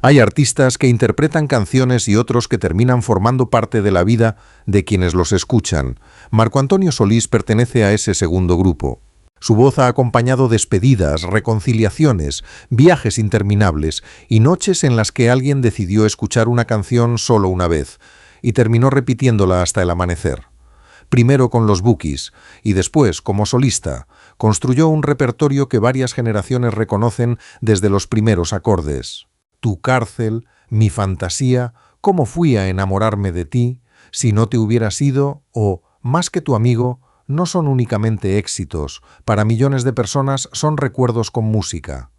Hay artistas que interpretan canciones y otros que terminan formando parte de la vida de quienes los escuchan. Marco Antonio Solís pertenece a ese segundo grupo. Su voz ha acompañado despedidas, reconciliaciones, viajes interminables y noches en las que alguien decidió escuchar una canción solo una vez y terminó repitiéndola hasta el amanecer. Primero con los Bukis y después, como solista, construyó un repertorio que varias generaciones reconocen desde los primeros acordes. Tu cárcel, mi fantasía, cómo fui a enamorarme de ti, si no te hubiera sido o, más que tu amigo, no son únicamente éxitos, para millones de personas son recuerdos con música.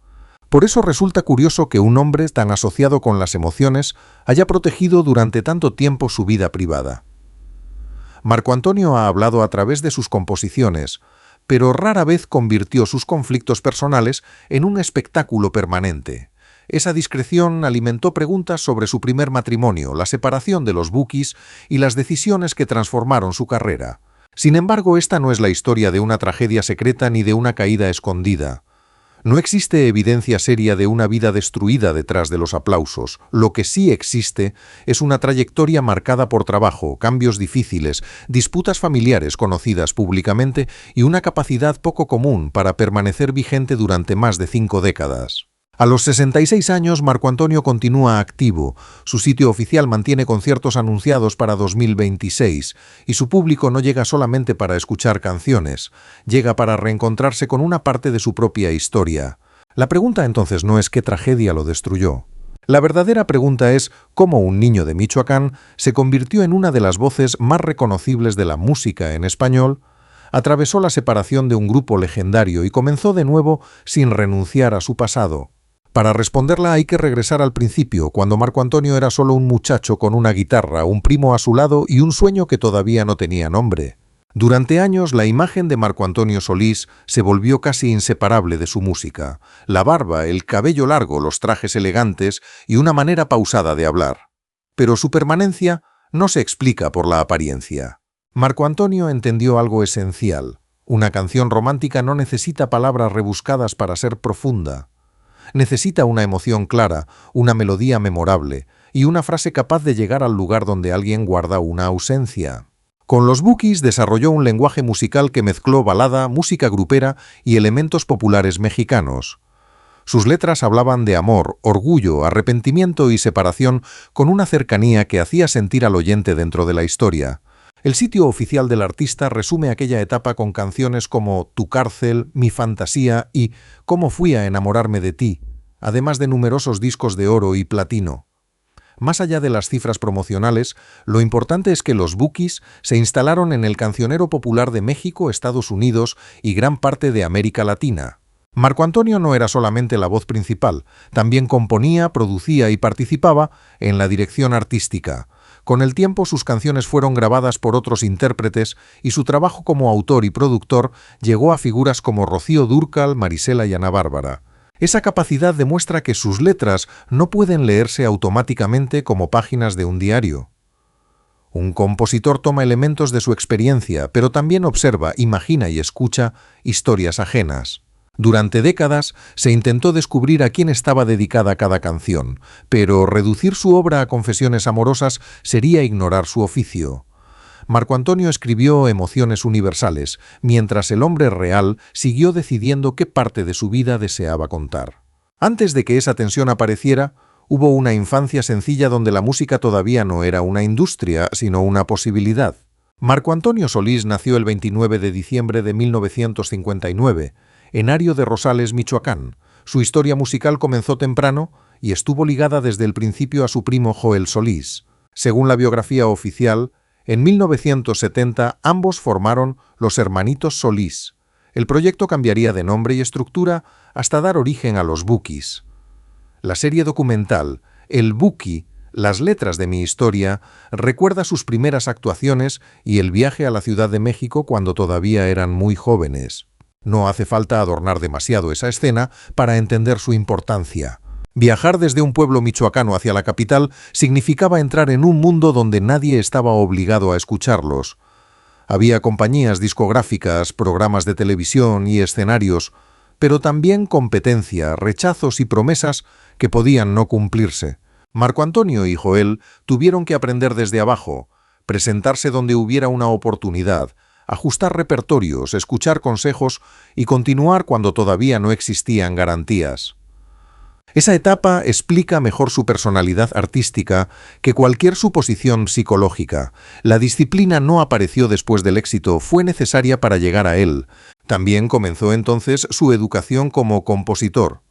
Por eso resulta curioso que un hombre tan asociado con las emociones haya protegido durante tanto tiempo su vida privada. Marco Antonio ha hablado a través de sus composiciones, pero rara vez convirtió sus conflictos personales en un espectáculo permanente. Esa discreción alimentó preguntas sobre su primer matrimonio, la separación de los Bukis y las decisiones que transformaron su carrera. Sin embargo, esta no es la historia de una tragedia secreta ni de una caída escondida. No existe evidencia seria de una vida destruida detrás de los aplausos. Lo que sí existe es una trayectoria marcada por trabajo, cambios difíciles, disputas familiares conocidas públicamente y una capacidad poco común para permanecer vigente durante más de 5 décadas. A los 66 años, Marco Antonio continúa activo. Su sitio oficial mantiene conciertos anunciados para 2026 y su público no llega solamente para escuchar canciones, llega para reencontrarse con una parte de su propia historia. La pregunta entonces no es qué tragedia lo destruyó. La verdadera pregunta es cómo un niño de Michoacán se convirtió en una de las voces más reconocibles de la música en español, atravesó la separación de un grupo legendario y comenzó de nuevo sin renunciar a su pasado. Para responderla hay que regresar al principio, cuando Marco Antonio era solo un muchacho con una guitarra, un primo a su lado y un sueño que todavía no tenía nombre. Durante años, la imagen de Marco Antonio Solís se volvió casi inseparable de su música. La barba, el cabello largo, los trajes elegantes y una manera pausada de hablar. Pero su permanencia no se explica por la apariencia. Marco Antonio entendió algo esencial. Una canción romántica no necesita palabras rebuscadas para ser profunda. Necesita una emoción clara, una melodía memorable y una frase capaz de llegar al lugar donde alguien guarda una ausencia. Con los Bukis desarrolló un lenguaje musical que mezcló balada, música grupera y elementos populares mexicanos. Sus letras hablaban de amor, orgullo, arrepentimiento y separación con una cercanía que hacía sentir al oyente dentro de la historia. El sitio oficial del artista resume aquella etapa con canciones como Tu cárcel, Mi fantasía y Cómo fui a enamorarme de ti, además de numerosos discos de oro y platino. Más allá de las cifras promocionales, lo importante es que los Bukis se instalaron en el cancionero popular de México, Estados Unidos y gran parte de América Latina. Marco Antonio no era solamente la voz principal, también componía, producía y participaba en la dirección artística. Con el tiempo sus canciones fueron grabadas por otros intérpretes y su trabajo como autor y productor llegó a figuras como Rocío Dúrcal, Marisela y Ana Bárbara. Esa capacidad demuestra que sus letras no pueden leerse automáticamente como páginas de un diario. Un compositor toma elementos de su experiencia, pero también observa, imagina y escucha historias ajenas. Durante décadas se intentó descubrir a quién estaba dedicada cada canción, pero reducir su obra a confesiones amorosas sería ignorar su oficio. Marco Antonio escribió emociones universales, mientras el hombre real siguió decidiendo qué parte de su vida deseaba contar. Antes de que esa tensión apareciera, hubo una infancia sencilla donde la música todavía no era una industria, sino una posibilidad. Marco Antonio Solís nació el 29 de diciembre de 1959, en Ario de Rosales, Michoacán. Su historia musical comenzó temprano y estuvo ligada desde el principio a su primo Joel Solís. Según la biografía oficial, en 1970 ambos formaron los Hermanitos Solís. El proyecto cambiaría de nombre y estructura hasta dar origen a los Bukis. La serie documental El Buki, las letras de mi historia, recuerda sus primeras actuaciones y el viaje a la Ciudad de México cuando todavía eran muy jóvenes. No hace falta adornar demasiado esa escena para entender su importancia. Viajar desde un pueblo michoacano hacia la capital significaba entrar en un mundo donde nadie estaba obligado a escucharlos. Había compañías discográficas, programas de televisión y escenarios, pero también competencia, rechazos y promesas que podían no cumplirse. Marco Antonio y Joel tuvieron que aprender desde abajo, presentarse donde hubiera una oportunidad, ajustar repertorios, escuchar consejos y continuar cuando todavía no existían garantías. Esa etapa explica mejor su personalidad artística que cualquier suposición psicológica. La disciplina no apareció después del éxito, fue necesaria para llegar a él. También comenzó entonces su educación como compositor.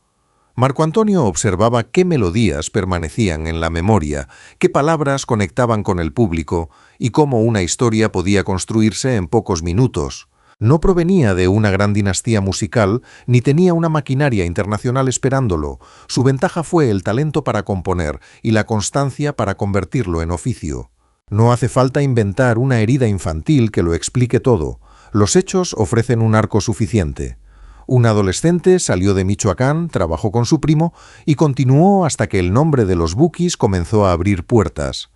Marco Antonio observaba qué melodías permanecían en la memoria, qué palabras conectaban con el público y cómo una historia podía construirse en pocos minutos. No provenía de una gran dinastía musical, ni tenía una maquinaria internacional esperándolo. Su ventaja fue el talento para componer y la constancia para convertirlo en oficio. No hace falta inventar una herida infantil que lo explique todo. Los hechos ofrecen un arco suficiente. Un adolescente salió de Michoacán, trabajó con su primo y continuó hasta que el nombre de los Bukis comenzó a abrir puertas.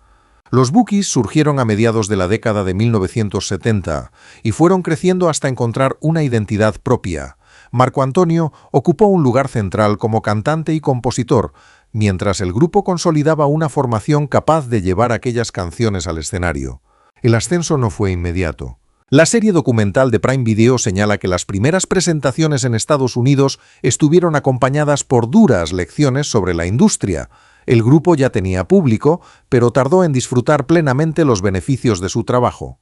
Los Bukis surgieron a mediados de la década de 1970 y fueron creciendo hasta encontrar una identidad propia. Marco Antonio ocupó un lugar central como cantante y compositor, mientras el grupo consolidaba una formación capaz de llevar aquellas canciones al escenario. El ascenso no fue inmediato. La serie documental de Prime Video señala que las primeras presentaciones en Estados Unidos estuvieron acompañadas por duras lecciones sobre la industria. El grupo ya tenía público, pero tardó en disfrutar plenamente los beneficios de su trabajo.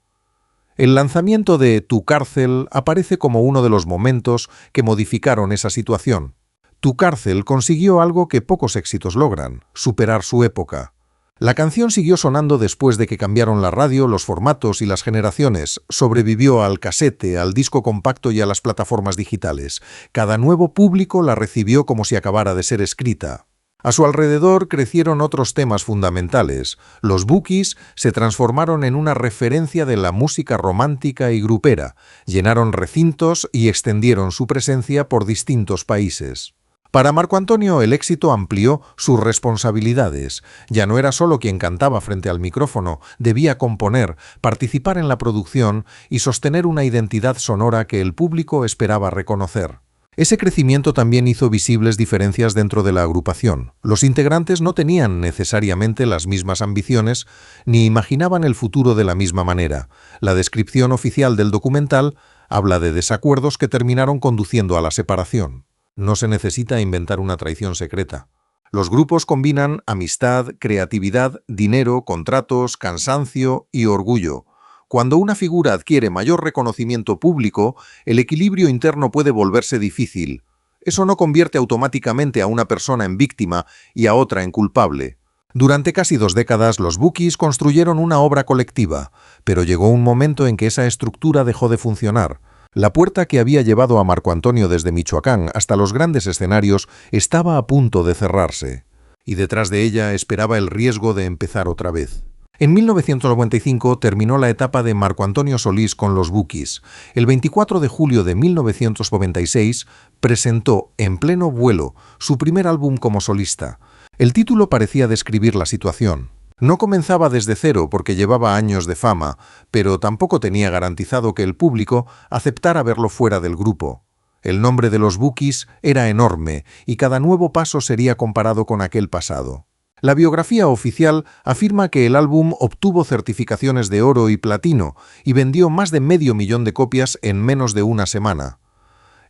El lanzamiento de Tu Cárcel aparece como uno de los momentos que modificaron esa situación. Tu Cárcel consiguió algo que pocos éxitos logran: superar su época. La canción siguió sonando después de que cambiaron la radio, los formatos y las generaciones. Sobrevivió al casete, al disco compacto y a las plataformas digitales. Cada nuevo público la recibió como si acabara de ser escrita. A su alrededor crecieron otros temas fundamentales. Los Bukis se transformaron en una referencia de la música romántica y grupera, llenaron recintos y extendieron su presencia por distintos países. Para Marco Antonio el éxito amplió sus responsabilidades. Ya no era solo quien cantaba frente al micrófono, debía componer, participar en la producción y sostener una identidad sonora que el público esperaba reconocer. Ese crecimiento también hizo visibles diferencias dentro de la agrupación. Los integrantes no tenían necesariamente las mismas ambiciones ni imaginaban el futuro de la misma manera. La descripción oficial del documental habla de desacuerdos que terminaron conduciendo a la separación. No se necesita inventar una traición secreta. Los grupos combinan amistad, creatividad, dinero, contratos, cansancio y orgullo. Cuando una figura adquiere mayor reconocimiento público, el equilibrio interno puede volverse difícil. Eso no convierte automáticamente a una persona en víctima y a otra en culpable. Durante casi 2 décadas, los Bukis construyeron una obra colectiva, pero llegó un momento en que esa estructura dejó de funcionar. La puerta que había llevado a Marco Antonio desde Michoacán hasta los grandes escenarios estaba a punto de cerrarse, y detrás de ella esperaba el riesgo de empezar otra vez. En 1995 terminó la etapa de Marco Antonio Solís con los Bukis. El 24 de julio de 1996 presentó En pleno vuelo su primer álbum como solista. El título parecía describir la situación. No comenzaba desde cero porque llevaba años de fama, pero tampoco tenía garantizado que el público aceptara verlo fuera del grupo. El nombre de los Bukis era enorme y cada nuevo paso sería comparado con aquel pasado. La biografía oficial afirma que el álbum obtuvo certificaciones de oro y platino y vendió más de 500.000 de copias en menos de una semana.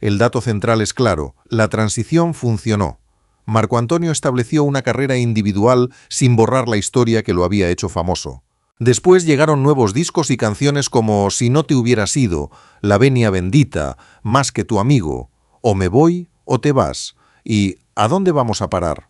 El dato central es claro: la transición funcionó. Marco Antonio estableció una carrera individual sin borrar la historia que lo había hecho famoso. Después llegaron nuevos discos y canciones como Si no te hubieras ido, La venia bendita, Más que tu amigo, O me voy o te vas y ¿A dónde vamos a parar?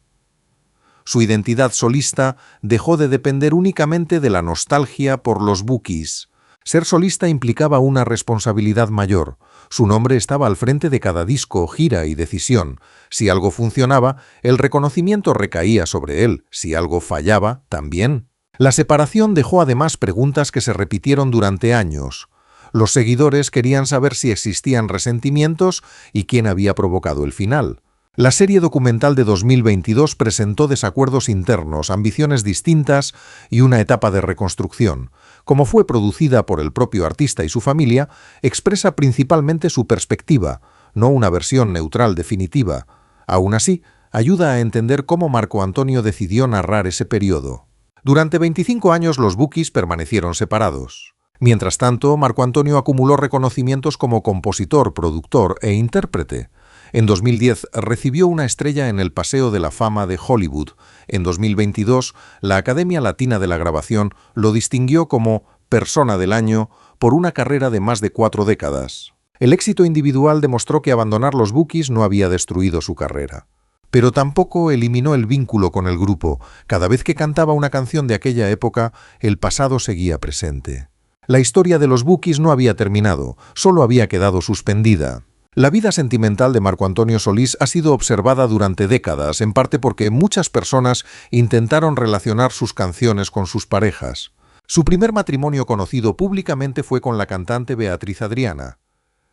Su identidad solista dejó de depender únicamente de la nostalgia por los Bukis. Ser solista implicaba una responsabilidad mayor. Su nombre estaba al frente de cada disco, gira y decisión. Si algo funcionaba, el reconocimiento recaía sobre él. Si algo fallaba, también. La separación dejó además preguntas que se repitieron durante años. Los seguidores querían saber si existían resentimientos y quién había provocado el final. La serie documental de 2022 presentó desacuerdos internos, ambiciones distintas y una etapa de reconstrucción. Como fue producida por el propio artista y su familia, expresa principalmente su perspectiva. no una versión neutral definitiva. Aún así, ayuda a entender cómo Marco Antonio decidió narrar ese periodo. Durante 25 años los Bukis permanecieron separados. Mientras tanto, Marco Antonio acumuló reconocimientos como compositor, productor e intérprete. En 2010 recibió una estrella en el Paseo de la Fama de Hollywood. En 2022, la Academia Latina de la Grabación lo distinguió como Persona del Año por una carrera de más de 4 décadas. El éxito individual demostró que abandonar los Bukis no había destruido su carrera. Pero tampoco eliminó el vínculo con el grupo. Cada vez que cantaba una canción de aquella época, el pasado seguía presente. La historia de los Bukis no había terminado, solo había quedado suspendida. La vida sentimental de Marco Antonio Solís ha sido observada durante décadas, en parte porque muchas personas intentaron relacionar sus canciones con sus parejas. Su primer matrimonio conocido públicamente fue con la cantante Beatriz Adriana.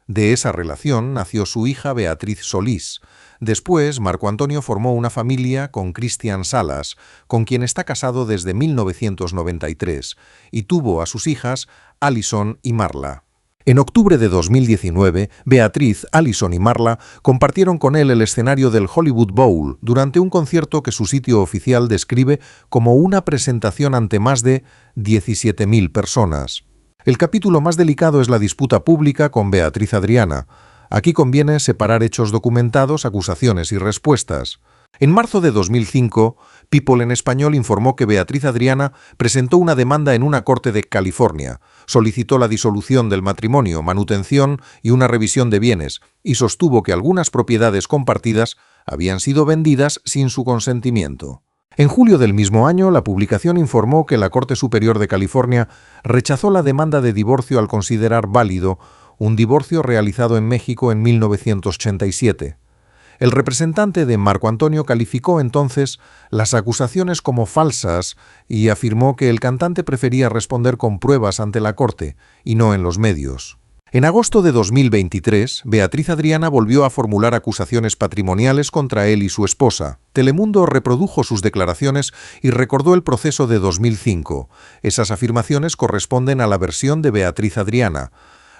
De esa relación nació su hija Beatriz Solís. Después, Marco Antonio formó una familia con Cristian Salas, con quien está casado desde 1993, y tuvo a sus hijas Alison y Marla. En octubre de 2019, Beatriz, Alison y Marla compartieron con él el escenario del Hollywood Bowl durante un concierto que su sitio oficial describe como una presentación ante más de 17.000 personas. El capítulo más delicado es la disputa pública con Beatriz Adriana. Aquí conviene separar hechos documentados, acusaciones y respuestas. En marzo de 2005, People en Español informó que Beatriz Adriana presentó una demanda en una corte de California, solicitó la disolución del matrimonio, manutención y una revisión de bienes, y sostuvo que algunas propiedades compartidas habían sido vendidas sin su consentimiento. En julio del mismo año, la publicación informó que la Corte Superior de California rechazó la demanda de divorcio al considerar válido un divorcio realizado en México en 1987. El representante de Marco Antonio calificó entonces las acusaciones como falsas y afirmó que el cantante prefería responder con pruebas ante la corte y no en los medios. En agosto de 2023, Beatriz Adriana volvió a formular acusaciones patrimoniales contra él y su esposa. Telemundo reprodujo sus declaraciones y recordó el proceso de 2005. Esas afirmaciones corresponden a la versión de Beatriz Adriana.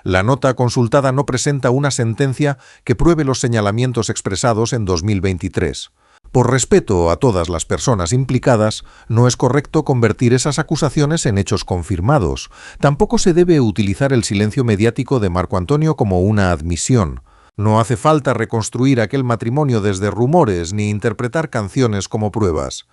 La nota consultada no presenta una sentencia que pruebe los señalamientos expresados en 2023. Por respeto a todas las personas implicadas, no es correcto convertir esas acusaciones en hechos confirmados. Tampoco se debe utilizar el silencio mediático de Marco Antonio como una admisión. No hace falta reconstruir aquel matrimonio desde rumores ni interpretar canciones como pruebas.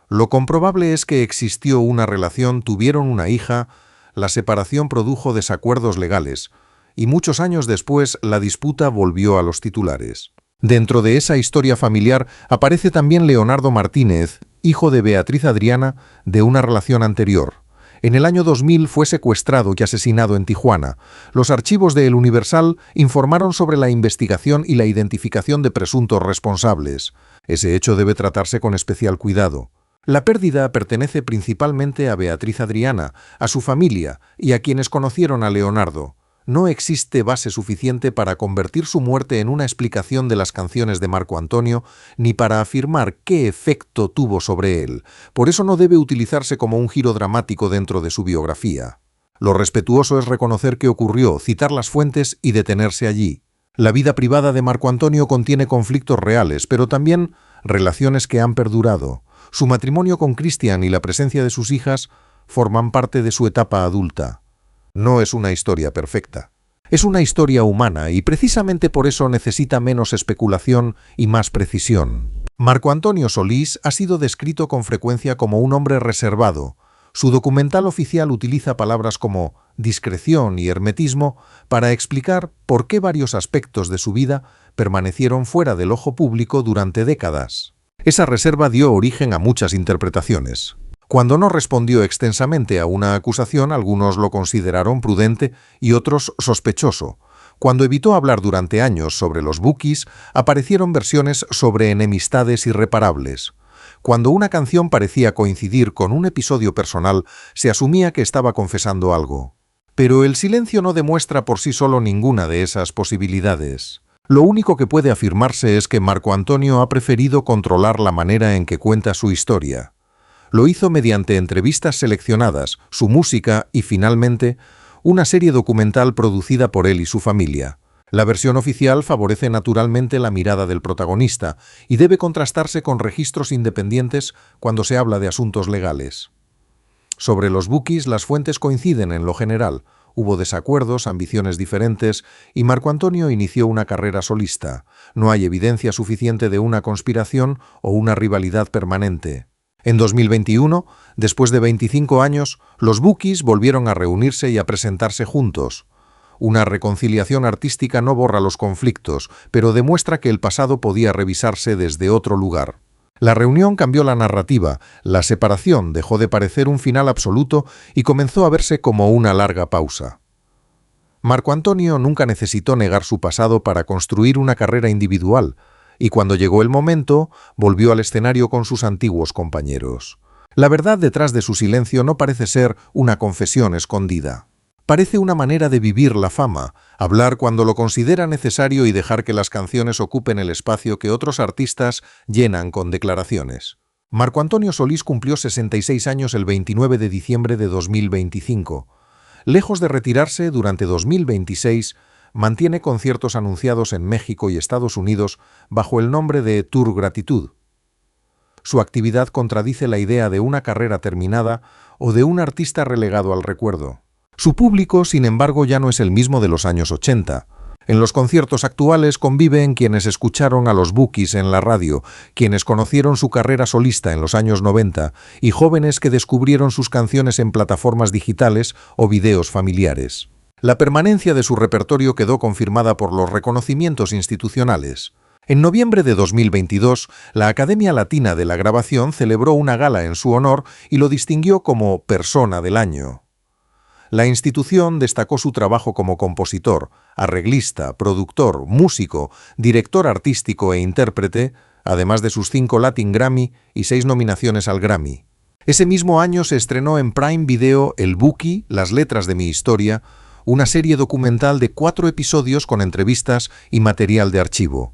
Lo comprobable es que existió una relación, tuvieron una hija. La separación produjo desacuerdos legales, y muchos años después la disputa volvió a los titulares. Dentro de esa historia familiar aparece también Leonardo Martínez, hijo de Beatriz Adriana, de una relación anterior. En el año 2000 fue secuestrado y asesinado en Tijuana. Los archivos de El Universal informaron sobre la investigación y la identificación de presuntos responsables. Ese hecho debe tratarse con especial cuidado. La pérdida pertenece principalmente a Beatriz Adriana, a su familia y a quienes conocieron a Leonardo. No existe base suficiente para convertir su muerte en una explicación de las canciones de Marco Antonio, ni para afirmar qué efecto tuvo sobre él. Por eso no debe utilizarse como un giro dramático dentro de su biografía. Lo respetuoso es reconocer qué ocurrió, citar las fuentes y detenerse allí. La vida privada de Marco Antonio contiene conflictos reales, pero también relaciones que han perdurado. Su matrimonio con Cristian y la presencia de sus hijas forman parte de su etapa adulta. No es una historia perfecta. Es una historia humana y precisamente por eso necesita menos especulación y más precisión. Marco Antonio Solís ha sido descrito con frecuencia como un hombre reservado. Su documental oficial utiliza palabras como discreción y hermetismo para explicar por qué varios aspectos de su vida permanecieron fuera del ojo público durante décadas. Esa reserva dio origen a muchas interpretaciones. Cuando no respondió extensamente a una acusación, algunos lo consideraron prudente y otros sospechoso. Cuando evitó hablar durante años sobre los Bukis, aparecieron versiones sobre enemistades irreparables. Cuando una canción parecía coincidir con un episodio personal, se asumía que estaba confesando algo. Pero el silencio no demuestra por sí solo ninguna de esas posibilidades. Lo único que puede afirmarse es que Marco Antonio ha preferido controlar la manera en que cuenta su historia. Lo hizo mediante entrevistas seleccionadas, su música y, finalmente, una serie documental producida por él y su familia. La versión oficial favorece naturalmente la mirada del protagonista y debe contrastarse con registros independientes cuando se habla de asuntos legales. Sobre los Bukis, las fuentes coinciden en lo general. Hubo desacuerdos, ambiciones diferentes, y Marco Antonio inició una carrera solista. No hay evidencia suficiente de una conspiración o una rivalidad permanente. En 2021, después de 25 años, los Bukis volvieron a reunirse y a presentarse juntos. Una reconciliación artística no borra los conflictos, pero demuestra que el pasado podía revisarse desde otro lugar. La reunión cambió la narrativa, la separación dejó de parecer un final absoluto y comenzó a verse como una larga pausa. Marco Antonio nunca necesitó negar su pasado para construir una carrera individual, y cuando llegó el momento, volvió al escenario con sus antiguos compañeros. La verdad detrás de su silencio no parece ser una confesión escondida. Parece una manera de vivir la fama, hablar cuando lo considera necesario y dejar que las canciones ocupen el espacio que otros artistas llenan con declaraciones. Marco Antonio Solís cumplió 66 años el 29 de diciembre de 2025. Lejos de retirarse, durante 2026, mantiene conciertos anunciados en México y Estados Unidos bajo el nombre de Tour Gratitud. Su actividad contradice la idea de una carrera terminada o de un artista relegado al recuerdo. Su público, sin embargo, ya no es el mismo de los años 80. En los conciertos actuales conviven quienes escucharon a los Bukis en la radio, quienes conocieron su carrera solista en los años 90 y jóvenes que descubrieron sus canciones en plataformas digitales o videos familiares. La permanencia de su repertorio quedó confirmada por los reconocimientos institucionales. En noviembre de 2022, la Academia Latina de la Grabación celebró una gala en su honor y lo distinguió como Persona del Año. La institución destacó su trabajo como compositor, arreglista, productor, músico, director artístico e intérprete, además de sus 5 Latin Grammy y 6 nominaciones al Grammy. Ese mismo año se estrenó en Prime Video El Buki, Las letras de mi historia, una serie documental de 4 episodios con entrevistas y material de archivo.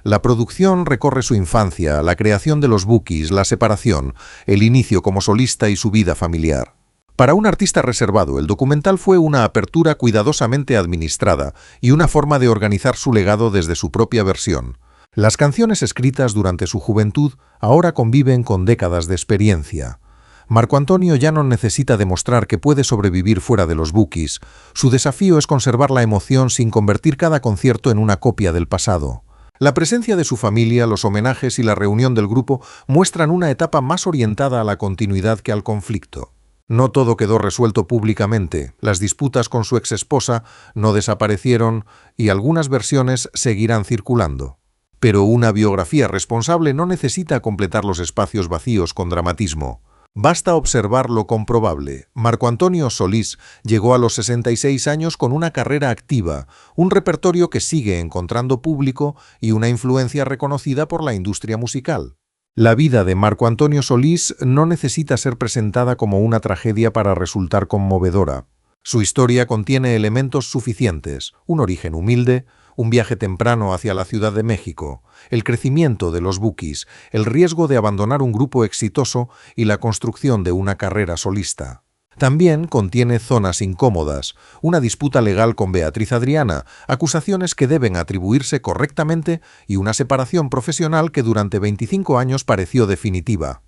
La producción recorre su infancia, la creación de los Bukis, la separación, el inicio como solista y su vida familiar. Para un artista reservado, el documental fue una apertura cuidadosamente administrada y una forma de organizar su legado desde su propia versión. Las canciones escritas durante su juventud ahora conviven con décadas de experiencia. Marco Antonio ya no necesita demostrar que puede sobrevivir fuera de los Bukis. Su desafío es conservar la emoción sin convertir cada concierto en una copia del pasado. La presencia de su familia, los homenajes y la reunión del grupo muestran una etapa más orientada a la continuidad que al conflicto. No todo quedó resuelto públicamente, las disputas con su exesposa no desaparecieron y algunas versiones seguirán circulando. Pero una biografía responsable no necesita completar los espacios vacíos con dramatismo. Basta observar lo comprobable. Marco Antonio Solís llegó a los 66 años con una carrera activa, un repertorio que sigue encontrando público y una influencia reconocida por la industria musical. La vida de Marco Antonio Solís no necesita ser presentada como una tragedia para resultar conmovedora. Su historia contiene elementos suficientes: un origen humilde, un viaje temprano hacia la Ciudad de México, el crecimiento de los Bukis, el riesgo de abandonar un grupo exitoso y la construcción de una carrera solista. También contiene zonas incómodas, una disputa legal con Beatriz Adriana, acusaciones que deben atribuirse correctamente y una separación profesional que durante 25 años pareció definitiva.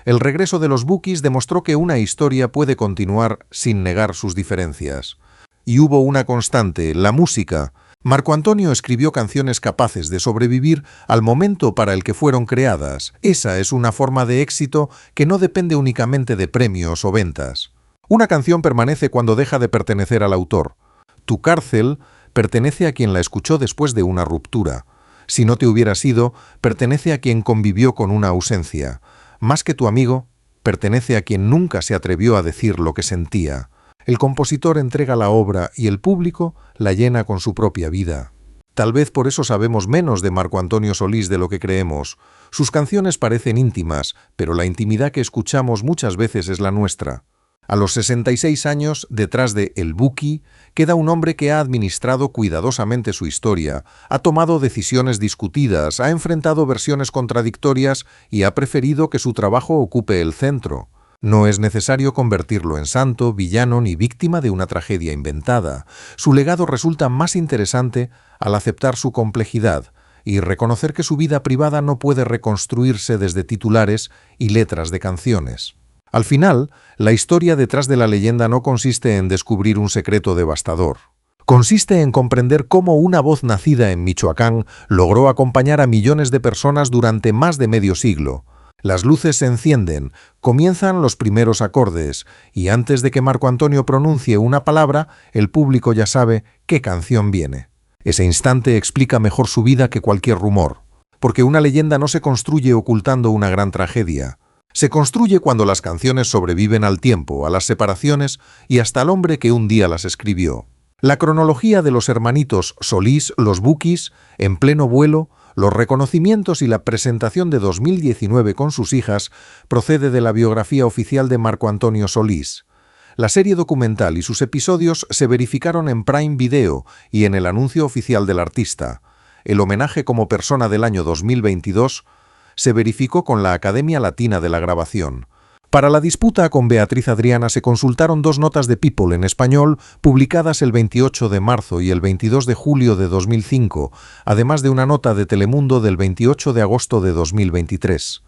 El regreso de los Bukis demostró que una historia puede continuar sin negar sus diferencias. Y hubo una constante: la música. Marco Antonio escribió canciones capaces de sobrevivir al momento para el que fueron creadas. Esa es una forma de éxito que no depende únicamente de premios o ventas. Una canción permanece cuando deja de pertenecer al autor. Tu cárcel pertenece a quien la escuchó después de una ruptura. Si no te hubieras ido, pertenece a quien convivió con una ausencia. Más que tu amigo, pertenece a quien nunca se atrevió a decir lo que sentía. El compositor entrega la obra y el público la llena con su propia vida. Tal vez por eso sabemos menos de Marco Antonio Solís de lo que creemos. Sus canciones parecen íntimas, pero la intimidad que escuchamos muchas veces es la nuestra. A los 66 años, detrás de El Buki, queda un hombre que ha administrado cuidadosamente su historia, ha tomado decisiones discutidas, ha enfrentado versiones contradictorias y ha preferido que su trabajo ocupe el centro. No es necesario convertirlo en santo, villano ni víctima de una tragedia inventada. Su legado resulta más interesante al aceptar su complejidad y reconocer que su vida privada no puede reconstruirse desde titulares y letras de canciones. Al final, la historia detrás de la leyenda no consiste en descubrir un secreto devastador. Consiste en comprender cómo una voz nacida en Michoacán logró acompañar a millones de personas durante más de medio siglo. Las luces se encienden, comienzan los primeros acordes, y antes de que Marco Antonio pronuncie una palabra, el público ya sabe qué canción viene. Ese instante explica mejor su vida que cualquier rumor, porque una leyenda no se construye ocultando una gran tragedia. Se construye cuando las canciones sobreviven al tiempo, a las separaciones y hasta al hombre que un día las escribió. La cronología de los hermanitos Solís, los Bukis, en pleno vuelo, los reconocimientos y la presentación de 2019 con sus hijas procede de la biografía oficial de Marco Antonio Solís. La serie documental y sus episodios se verificaron en Prime Video y en el anuncio oficial del artista. El homenaje como persona del año 2022 se verificó con la Academia Latina de la Grabación. Para la disputa con Beatriz Adriana se consultaron dos notas de People en español publicadas el 28 de marzo y el 22 de julio de 2005, además de una nota de Telemundo del 28 de agosto de 2023.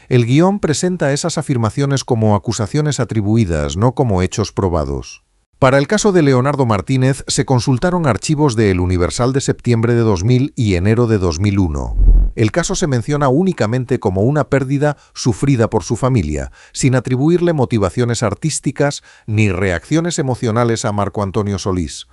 El guión presenta esas afirmaciones como acusaciones atribuidas, no como hechos probados. Para el caso de Leonardo Martínez se consultaron archivos de El Universal de septiembre de 2000 y enero de 2001. El caso se menciona únicamente como una pérdida sufrida por su familia, sin atribuirle motivaciones artísticas ni reacciones emocionales a Marco Antonio Solís.